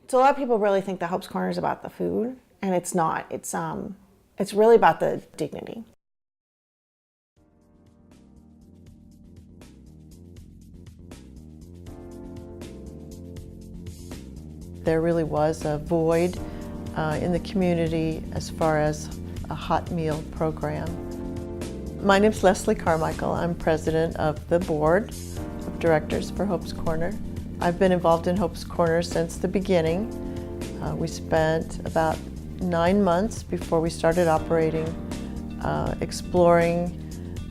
So a lot of people really think the Hope's Corner is about the food, and it's not. It's really about the dignity. There really was a void in the community as far as a hot meal program. My name's Leslie Carmichael. I'm president of the board of directors for Hope's Corner. I've been involved in Hope's Corner since the beginning. We spent about 9 months before we started operating, exploring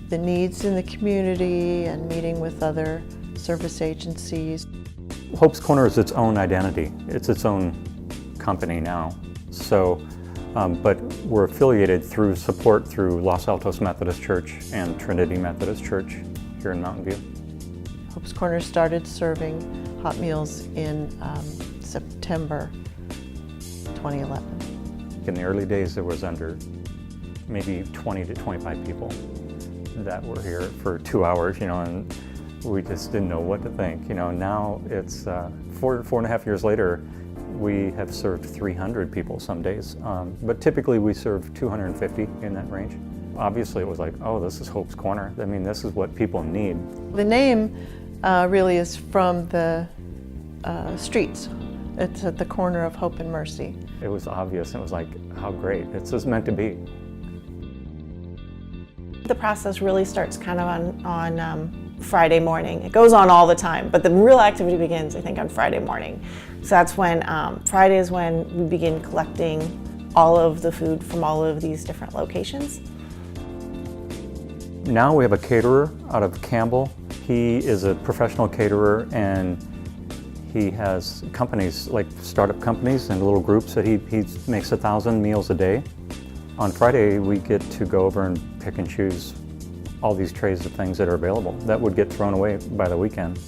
the needs in the community and meeting with other service agencies. Hope's Corner is its own identity. It's its own company now. So, but we're affiliated through support through Los Altos Methodist Church and Trinity Methodist Church here in Mountain View. Hope's Corner started serving hot meals in September 2011. In the early days, there was under maybe 20 to 25 people that were here for 2 hours, and we just didn't know what to think. Now it's 4.5 years later, we have served 300 people some days, but typically we serve 250 in that range. Obviously it was like, oh, this is Hope's Corner. I mean, this is what people need. The name really is from the streets. It's at the corner of Hope and Mercy. It was obvious, and it was like, how great, it's just meant to be. The process really starts kind of on Friday morning. It goes on all the time, but the real activity begins, I think, on Friday morning. So that's when, Friday is when we begin collecting all of the food from all of these different locations. Now we have a caterer out of Campbell. He is a professional caterer, and he has companies, like startup companies and little groups that he makes 1,000 meals a day. On Friday, we get to go over and pick and choose all these trays of things that are available that would get thrown away by the weekend.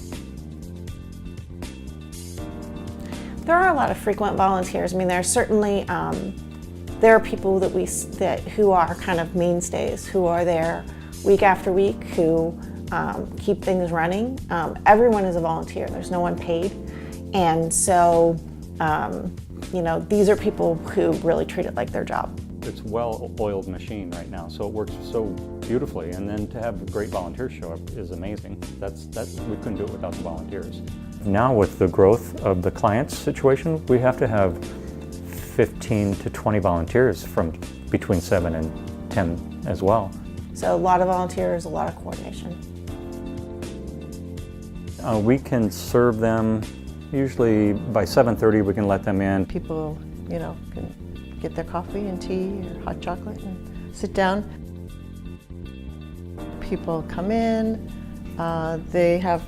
There are a lot of frequent volunteers. I mean, there's certainly, there are people who are kind of mainstays, who are there week after week, who keep things running. Everyone is a volunteer. There's no one paid. And so, these are people who really treat it like their job. It's a well-oiled machine right now, so it works so beautifully. And then to have great volunteers show up is amazing. We couldn't do it without the volunteers. Now with the growth of the clients situation, we have to have 15 to 20 volunteers from between 7 and 10 as well. So a lot of volunteers, a lot of coordination. We can serve them, usually by 7:30 we can let them in. People, can get their coffee and tea or hot chocolate and sit down. People come in, they have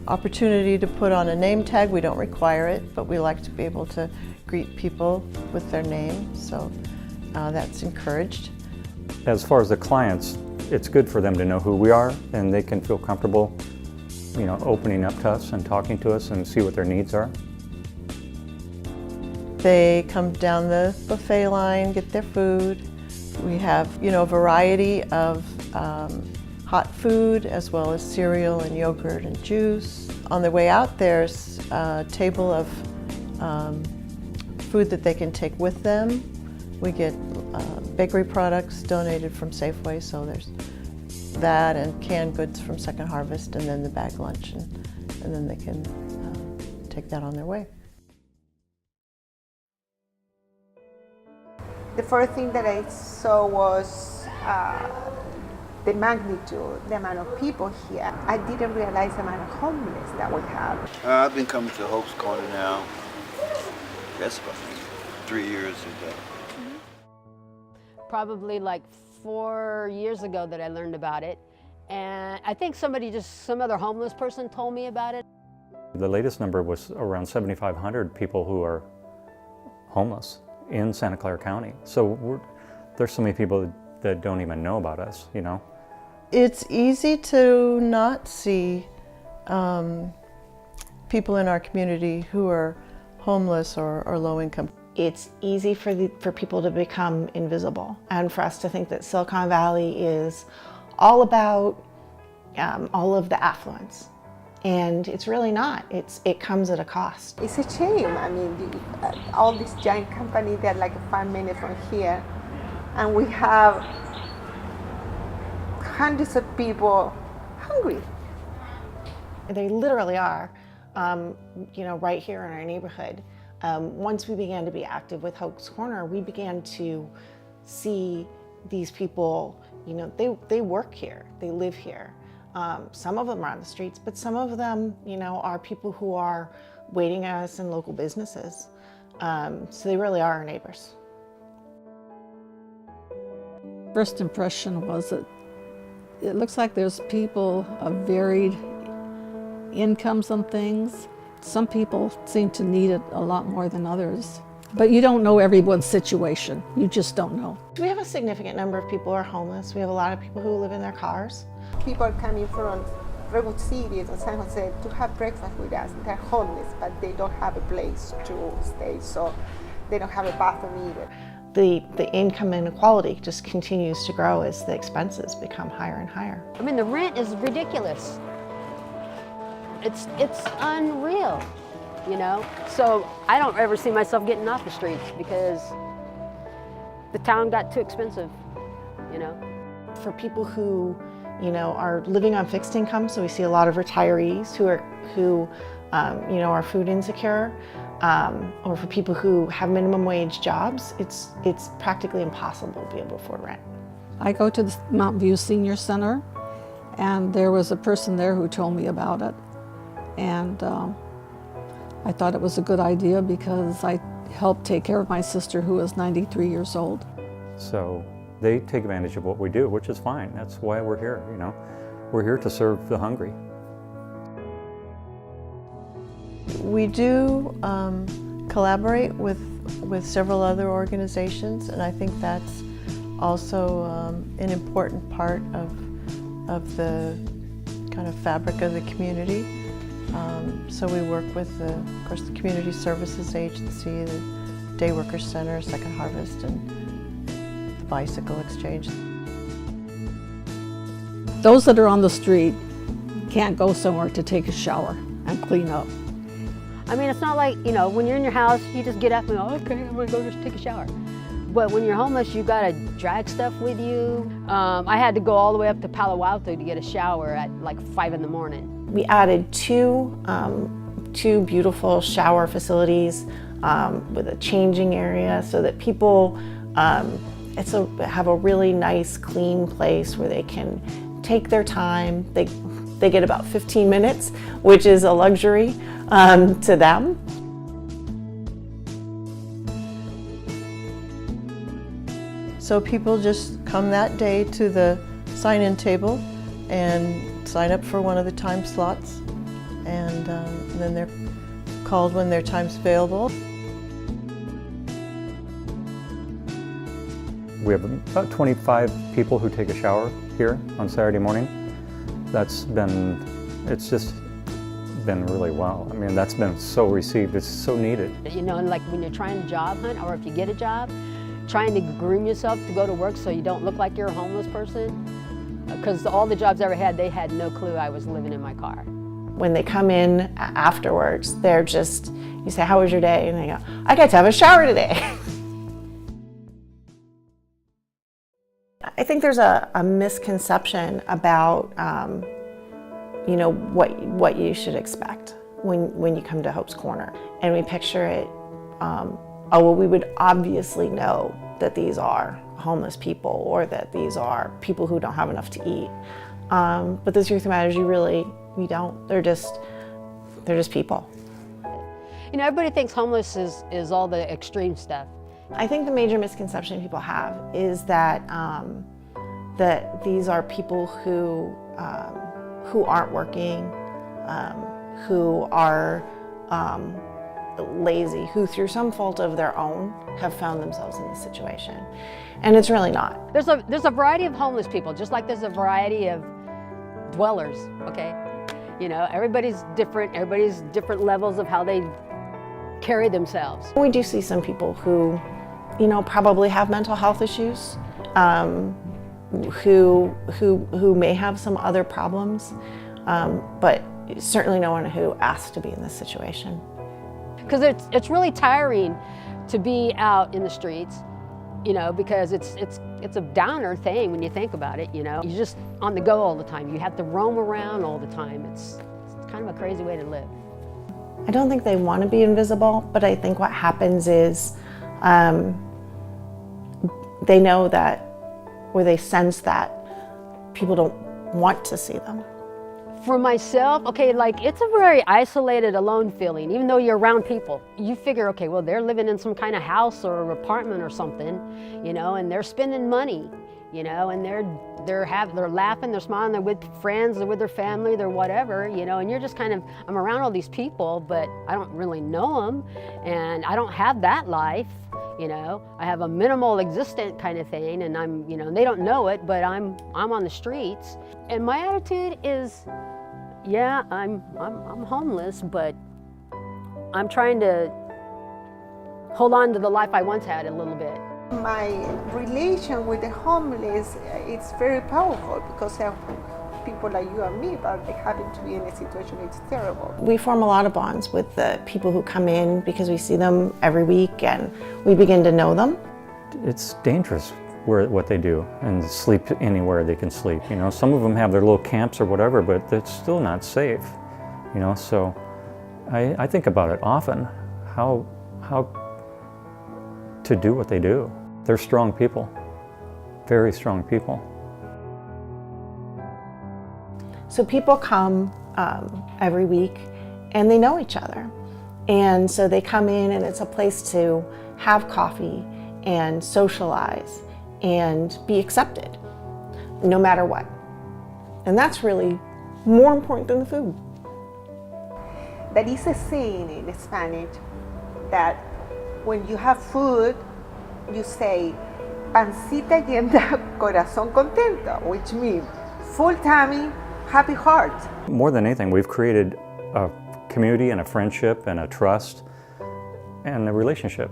opportunity to put on a name tag. We don't require it, but we like to be able to greet people with their name, so that's encouraged. As far as the clients, it's good for them to know who we are, and they can feel comfortable, opening up to us and talking to us and see what their needs are. They come down the buffet line, get their food. We have, a variety of hot food as well as cereal and yogurt and juice. On their way out, there's a table of food that they can take with them. We get bakery products donated from Safeway, so there's that and canned goods from Second Harvest, and then the bag lunch, and then they can take that on their way. The first thing that I saw was the magnitude, the amount of people here. I didn't realize the amount of homeless that we have. I've been coming to Hope's Corner now, that's about 3 years ago. Probably like 4 years ago that I learned about it. And I think some other homeless person told me about it. The latest number was around 7,500 people who are homeless in Santa Clara County. So there's so many people that don't even know about us, It's easy to not see people in our community who are homeless or low income. It's easy for people to become invisible, and for us to think that Silicon Valley is all about all of the affluence. And it's really not. It comes at a cost. It's a shame. I mean, all these giant companies, they're like 5 minutes from here, and we have hundreds of people hungry. They literally are, right here in our neighborhood. Once we began to be active with Hope's Corner, we began to see these people, they work here, they live here. Some of them are on the streets, but some of them, are people who are waiting at us in local businesses. So they really are our neighbors. First impression was that it looks like there's people of varied incomes and things. Some people seem to need it a lot more than others. But you don't know everyone's situation. You just don't know. We have a significant number of people who are homeless. We have a lot of people who live in their cars. People are coming from Redwood City and San Jose to have breakfast with us. They're homeless, but they don't have a place to stay, so they don't have a bathroom either. The income inequality just continues to grow as the expenses become higher and higher. I mean, the rent is ridiculous. It's unreal, So I don't ever see myself getting off the streets because the town got too expensive, For people who, are living on fixed income, so we see a lot of retirees who are food insecure, or for people who have minimum wage jobs, it's practically impossible to be able to afford rent. I go to the Mountain View Senior Center, and there was a person there who told me about it. And I thought it was a good idea because I helped take care of my sister who is 93 years old. So they take advantage of what we do, which is fine. That's why we're here, We're here to serve the hungry. We do collaborate with several other organizations, and I think that's also an important part of the kind of fabric of the community. So we work with, of course, the Community Services Agency, the Day Workers Center, Second Harvest, and the Bicycle Exchange. Those that are on the street can't go somewhere to take a shower and clean up. I mean, it's not like, when you're in your house, you just get up and go, okay, I'm gonna go just take a shower. But when you're homeless, you gotta drag stuff with you. I had to go all the way up to Palo Alto to get a shower at like 5 in the morning. We added two beautiful shower facilities with a changing area so that people have a really nice, clean place where they can take their time. They get about 15 minutes, which is a luxury to them. So people just come that day to the sign-in table and sign up for one of the time slots, and then they're called when their time's available. We have about 25 people who take a shower here on Saturday morning. It's just been really well. I mean, that's been so received. It's so needed. Like when you're trying to job hunt, or if you get a job, trying to groom yourself to go to work so you don't look like you're a homeless person. Because all the jobs I ever had, they had no clue I was living in my car. When they come in afterwards, they're just, you say, how was your day? And they go, I got to have a shower today. I think there's a misconception about, what you should expect when you come to Hope's Corner. And we picture it, we would obviously know that these are homeless people or that these are people who don't have enough to eat. But the truth of the matter is we don't. They're just people. Everybody thinks homeless is all the extreme stuff. I think the major misconception people have is that that these are people who aren't working, who are lazy, who through some fault of their own have found themselves in this situation. And it's really not. There's a variety of homeless people, just like there's a variety of dwellers, okay? Everybody's different levels of how they carry themselves. We do see some people who, probably have mental health issues, who may have some other problems, but certainly no one who asked to be in this situation. Because it's really tiring to be out in the streets, you know, because it's a downer thing when you think about it, you know. You're just on the go all the time. You have to roam around all the time. It's kind of a crazy way to live. I don't think they want to be invisible, but I think what happens is they know that, or they sense that people don't want to see them. For myself, okay, like it's a very isolated, alone feeling, even though you're around people. You figure, okay, well, they're living in some kind of house or apartment or something, you know, and they're spending money, you know, and they're laughing, they're smiling, they're with friends, they're with their family, they're whatever, you know, and you're just kind of, I'm around all these people, but I don't really know them, and I don't have that life, you know. I have a minimal existent kind of thing, and I'm, you know, they don't know it, but I'm on the streets, and my attitude is, yeah, I'm homeless, but I'm trying to hold on to the life I once had a little bit. My relation with the homeless, it's very powerful because of people like you and me, but they happen to be in a situation, it's terrible. We form a lot of bonds with the people who come in because we see them every week and we begin to know them. It's dangerous what they do, and sleep anywhere they can sleep. You know, some of them have their little camps or whatever, but it's still not safe. You know, so I think about it often, how to do what they do. They're strong people, very strong people. So people come every week and they know each other. And so they come in and it's a place to have coffee and socialize and be accepted, no matter what. And that's really more important than the food. There is a saying in Spanish that when you have food, you say, pancita llena, corazón contento, which means full tummy, happy heart. More than anything, we've created a community and a friendship and a trust and a relationship.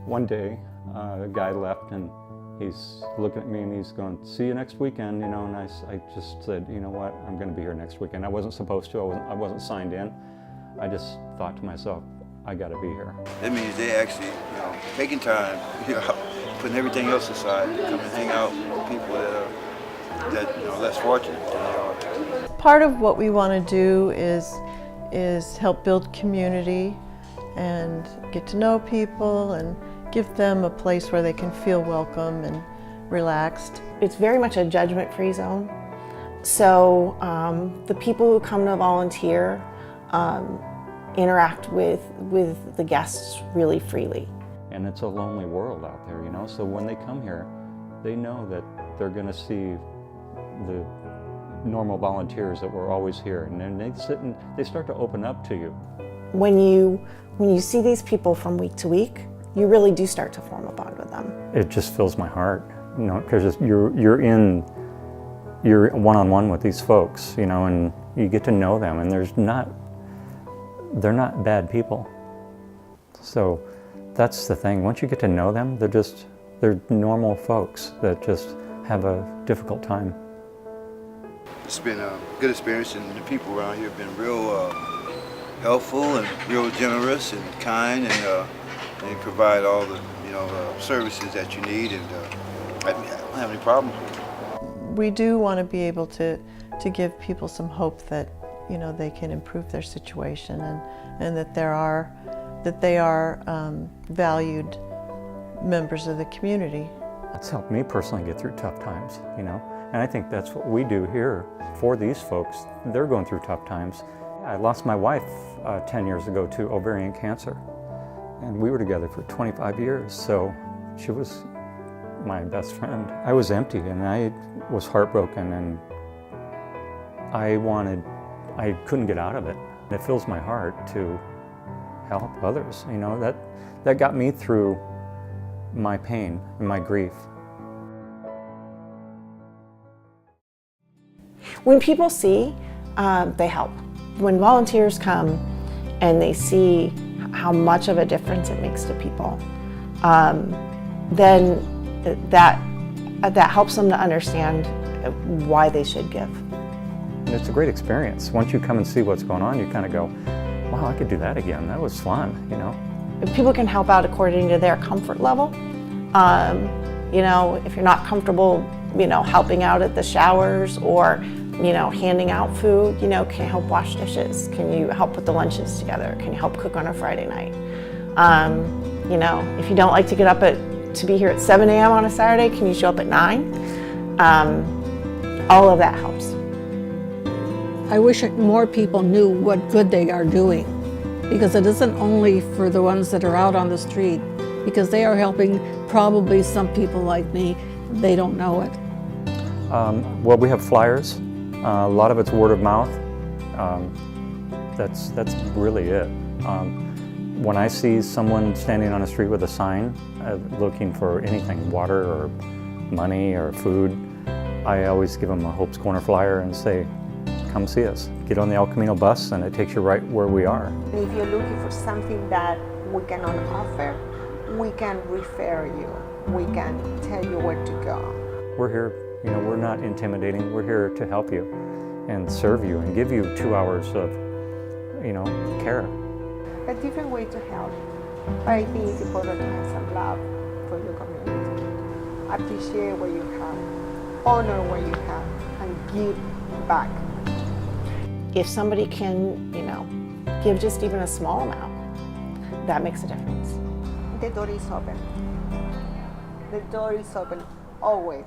One day, a guy left and he's looking at me and he's going, see you next weekend, you know, and I just said, you know what, I'm going to be here next weekend. I wasn't supposed to, I wasn't signed in. I just thought to myself, I got to be here. That means they actually, you know, taking time, you know, putting everything else aside to come and hang out with people that you know, less fortunate than they are. Part of what we want to do is help build community and get to know people and give them a place where they can feel welcome and relaxed. It's very much a judgment-free zone. So the people who come to volunteer interact with the guests really freely. And it's a lonely world out there, you know, so when they come here, they know that they're going to see the normal volunteers that were always here, and then they sit and they start to open up to you. When you see these people from week to week, you really do start to form a bond with them. It just fills my heart, you know, because you're one-on-one with these folks, you know, and you get to know them, and they're not bad people. So that's the thing. Once you get to know them, they're normal folks that just have a difficult time. It's been a good experience, and the people around here have been real helpful and real generous and kind, and they provide all the services that you need, and I don't have any problems with it. We do want to be able to give people some hope that, you know, they can improve their situation, and that they are valued members of the community. It's helped me personally get through tough times, you know, and I think that's what we do here for these folks. They're going through tough times. I lost my wife 10 years ago to ovarian cancer, and we were together for 25 years, so she was my best friend. I was empty and I was heartbroken, and I couldn't get out of it. It fills my heart to help others, you know, that got me through my pain and my grief. When people see, they help. When volunteers come and they see how much of a difference it makes to people, then that helps them to understand why they should give. And it's a great experience. Once you come and see what's going on, you kind of go, wow, I could do that again. That was fun, you know. People can help out according to their comfort level. You know, if you're not comfortable, you know, helping out at the showers or, you know, handing out food, you know, can you help wash dishes? Can you help put the lunches together? Can you help cook on a Friday night? You know, if you don't like to get up to be here at 7 a.m. on a Saturday, can you show up at 9? All of that helps. I wish more people knew what good they are doing, because it isn't only for the ones that are out on the street, because they are helping probably some people like me, they don't know it. Well, we have flyers. A lot of it's word of mouth. That's really it. When I see someone standing on a street with a sign looking for anything, water or money or food, I always give them a Hope's Corner flyer and say, come see us. Get on the El Camino bus and it takes you right where we are. If you're looking for something that we cannot offer, we can refer you. We can tell you where to go. We're here, you know, we're not intimidating. We're here to help you and serve you and give you 2 hours of, you know, care. A different way to help. But I think it's important to have some love for your community. Appreciate what you have, honor what you have, and give back. If somebody can, you know, give just even a small amount, that makes a difference. The door is open. The door is open always.